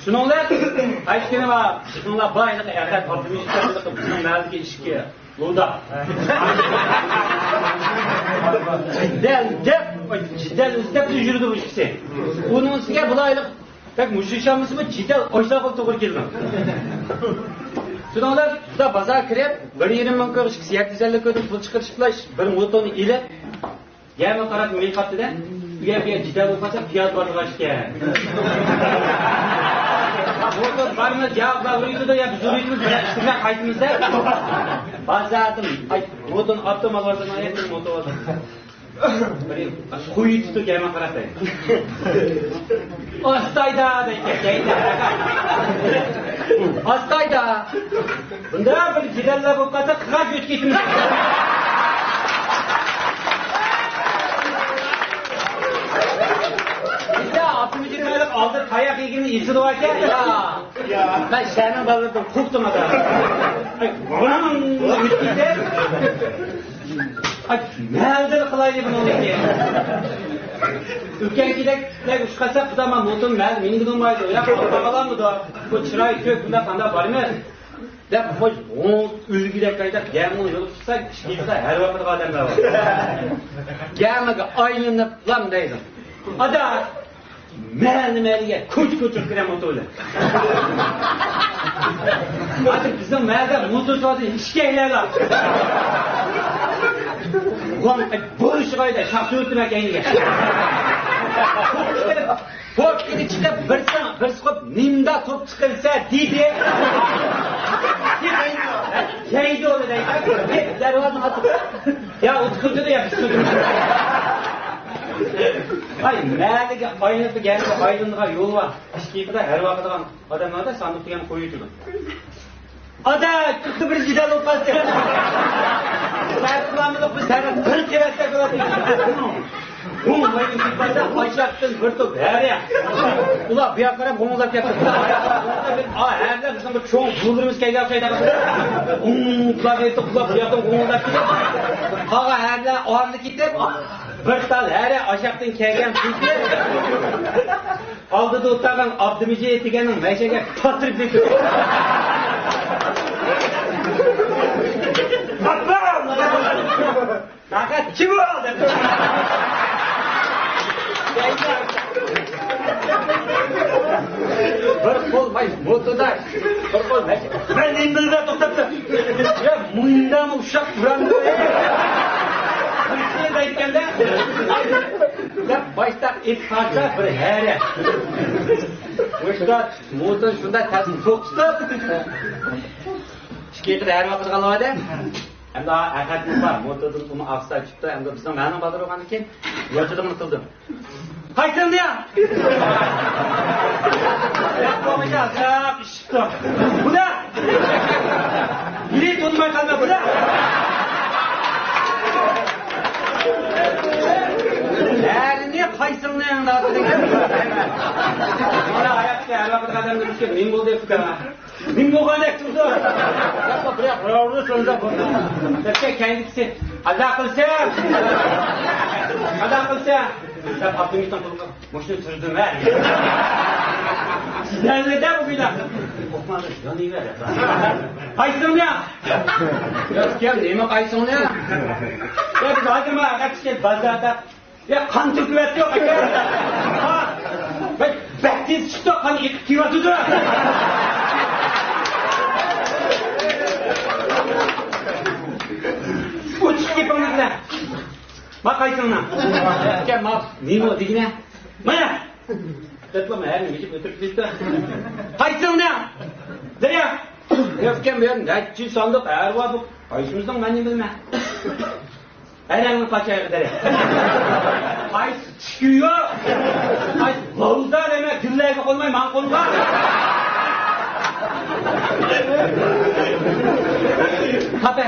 Şunlar, ayşkene var. Şunlar bayılık yakar optimist yapılıp bizim nazike işki. Loda. Cidden üstep yürüdü bu işi. Bunun üstüne bulaylık. Bak müşrişamız mı cidden oşlaqıl to'g'ri kelgan. Şunlar da bazar kirib, 1.20 ming ko'rish, 750 ko'rib pul chiqarishlar, bir motoni ilib, yana qarab milqatida, uya cidden bo'lmasa piyod borg'ashga. Motor barmi javoblar uriydi ya biz uriymiz, ishtirok qaytimizda. Bazadim, moton avtomobildan aytdim motor. Xuy tutib kelma qarasay. Astayda deydi. Astayda. Bunda bir jidallar bo'lib qolsa, qirq o'tib ketamiz. Ya, optimizmlik oldi qayoq egini esirib ekan. Ya. Ben seni bağladım, korktum adam. Bunun üstünde. Nerede kılaydı bunu diye. Ülkenkide ne uçkasa bu zaman motor mel mini gidilmaydı. Ya kalkalan mı da bu çıray kök bunda kanda var mı? De bu ülgide kayda gemli yolu tutsa işkide her vakit adamlar var. Gemli aynı lan deydim. Ada Məlliməliyə, köç-köçür kirə motorlar. Artıq bizim məldə motor saati işkəylərlər. Ulan, boruş qayda, şaxsı ötürmək əyniyə. Top gidi çıxıb, bir sıqıb, nimda top çıxırsa, deydi. Kəydi onu deydi. Dərvazını atıb. Ya, o tıkırdı da ya, biz söydüm. Hayır, nerede aynı bir geldi aydınlığa yol var. İşkiyip de her vakit adamlarda sandık diyen koyuyordu. Ada tuttu bir cidal olmaz diye. Sen kullanmadık biz sana 40 kevette kıladık. Bu mayın kitapta açaktın bir top her ya. Ula bir yakara bomulak yaptık. Her de bizim bir çoğun bulurumuz kayda kayda. Kulak etti kulak yaptım bomulak gitti. Kağa her de o anda gitti. Bir tal her aşaktın kelgen pulki. Aldı da otagan Abdimici etigenin meşege patırıp dikiyor. Babam! Fakat kim oldu? Bir kol motoda, bir kol meşege. Ben indirde toplattım. Ya munda mı uşak burandı? Türkiye'de aytkanda başta et parça bir her. O'shda motor shunda tasmin to'qishdi. Shiketda har vaqt qoladi. Endi haqiqatimiz bor. Motordan uni afsa chiqdi. Endi bizning ma'lum bodir bo'lgan ekan, yo'qdim qildim. Qaytindi ya. Qo'mita sap ishibdi. Buna. Yiri to'nmay qoldi buna. Eline kaysınlı yanında dedim. Bana ayakta her vakit kadar dedim ki min bol deyip kana. Min bol kadar tuttu. Yapma buraya bravo sonunda bunu. Derken kendisi ada kılsam. Ada kılsam. Sen optimistan kılıp boşuna sürdüm ver. Sizlerle bu bir dakika. Okmadı yanı ver. Kaysınlı ya. Yok neyme kaysınlı ya. Ya biz acaba kaçışken bazada ya kan tüküveti yok. Bektiz çıktı kan iktivatı da. Uç yapamazlar. Bak kaysınlar. Gel bak neyim o digine. Maya. Detlama her gün geçip ötürüp bitti. Kaysınlar. Derya. Yapken ben netçi sandık her var bu. Kaysımızdan ben ne bilmem. Aynen kaçaya kadar. Ay çıkıyor. Ay bağızda deme tüllerine koymay man koyma. Kapı.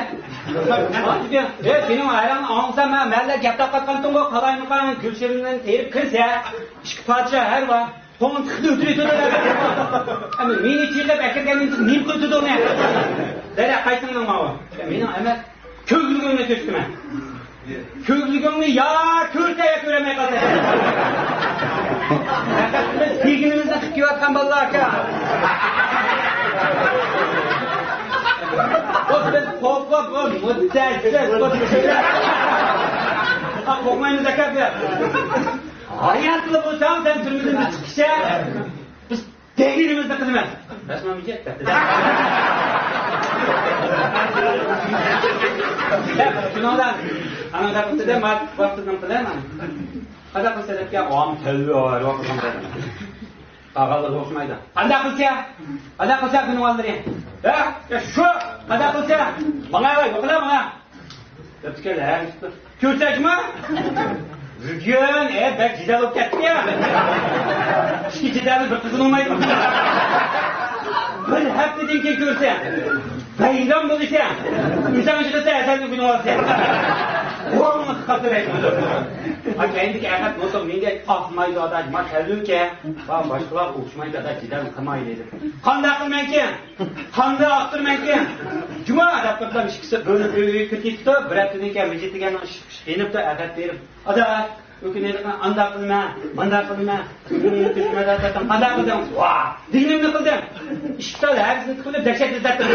Hadi diyor. Senin ayran ağzına ben merler yaptak katkan tongo kalay mı kalan gülşerinden terip kız ya. İşki parça her var. Tonun tıklı ötürü ötürü. Ama meni çiğde bekirken nim kötüdü onu. Dere kaysından mı o? Benim hemen köylülüğüne düştüm. Köylülüğünü ya körteye köremeye kaldı. Bilginimizden tıkıyor atkan vallahi ki. Hop, korkmayınız akabe. Hayatlı bulsam sen türümüzün çıkışa biz devrimizde kızmaz. Resmen bir jet de. Şundan anada kutede vaktından kılayım. Kada kutede ki am telli var vaktından kılayım. Ağalar hoşmaydı. Ada kılsa günü aldırayım. Ya şu ada kılsa. Bana bak bana. Öpkeler. Kötek mi? Bugün ben güzel olup gitti ya. İki cidden bir kızın olmayı. Bir haftadan ki görsen. Bayram buluşan. İnsan önce de sen günü olsa. Oğlum katır etmedi. Ha kendiki akat notum neydi? Afmaydı adam. Ma terlüm ki. Başkalar uçmaydı da cidden kımaydı. Kanda akıl menken. Kanda aktır menken. Cuma adaptırdan işkisi böyle kötü tuttu. Bir haftadan ki vücuttigen yenip de akat verip. Ada öküneydikken anda kılma, manda kılma. Düşmedi atatam. Anda kıldım. Vaa! Dinimini kıldım. İşte her birini kıldım. Dehşet izlettim.